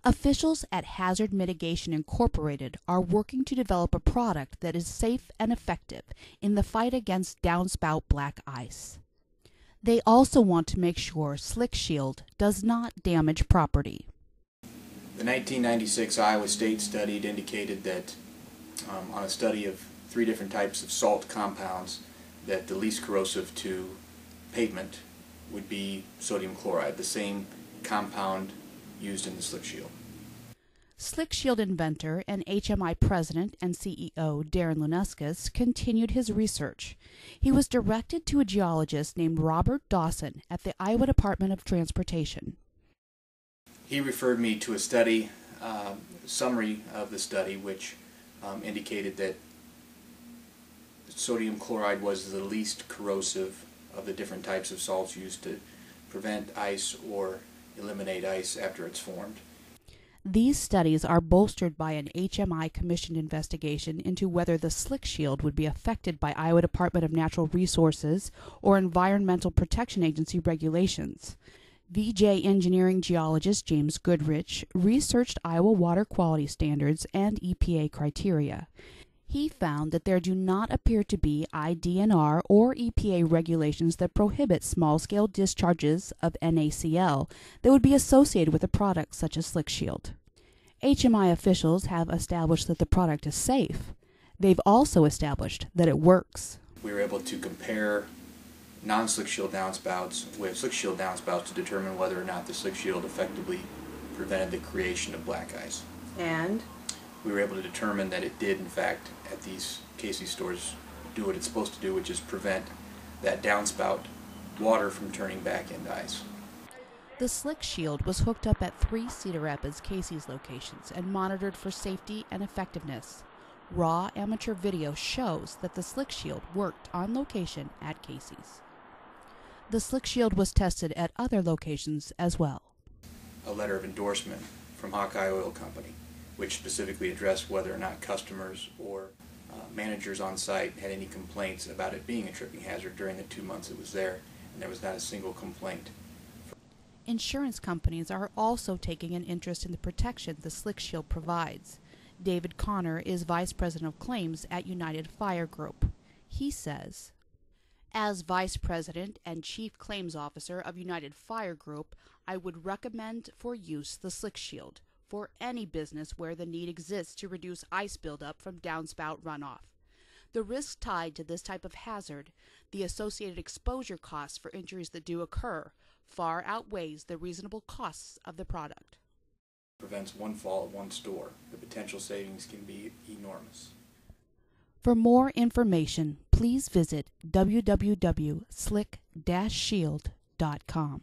Officials at Hazard Mitigation Incorporated are working to develop a product that is safe and effective in the fight against downspout black ice. They also want to make sure Slick Shield does not damage property. The 1996 Iowa State study indicated that on a study of 3 different types of salt compounds that the least corrosive to pavement would be sodium chloride, the same compound used in the Slick Shield. Slick Shield inventor and HMI president and CEO Darin Luneckas continued his research. He was directed to a geologist named Robert Dawson at the Iowa Department of Transportation. He referred me to a study, summary of the study, which indicated that sodium chloride was the least corrosive of the different types of salts used to prevent ice or eliminate ice after it's formed. These studies are bolstered by an HMI commissioned investigation into whether the Slick Shield would be affected by Iowa Department of Natural Resources or Environmental Protection Agency regulations. VJ engineering geologist James Goodrich researched Iowa water quality standards and EPA criteria. He found that there do not appear to be IDNR or EPA regulations that prohibit small-scale discharges of NaCl that would be associated with a product such as Slick Shield. HMI officials have established that the product is safe. They've also established that it works. We were able to compare non-Slick Shield downspouts with Slick Shield downspouts to determine whether or not the Slick Shield effectively prevented the creation of black ice. And we were able to determine that it did, in fact, at these Casey stores, do what it's supposed to do, which is prevent that downspout water from turning back into ice. The Slick Shield was hooked up at 3 Cedar Rapids Casey's locations and monitored for safety and effectiveness. Raw amateur video shows that the Slick Shield worked on location at Casey's. The Slick Shield was tested at other locations as well. A letter of endorsement from Hawkeye Oil Company, which specifically addressed whether or not customers or managers on site had any complaints about it being a tripping hazard during the 2 months it was there, and there was not a single complaint. Insurance companies are also taking an interest in the protection the Slick Shield provides. David Connor is Vice President of Claims at United Fire Group. He says, "As Vice President and Chief Claims Officer of United Fire Group, I would recommend for use the Slick Shield for any business where the need exists to reduce ice buildup from downspout runoff. The risk tied to this type of hazard, the associated exposure costs for injuries that do occur, far outweighs the reasonable costs of the product." Prevents one fall at one store. The potential savings can be enormous. For more information, please visit www.slick-shield.com.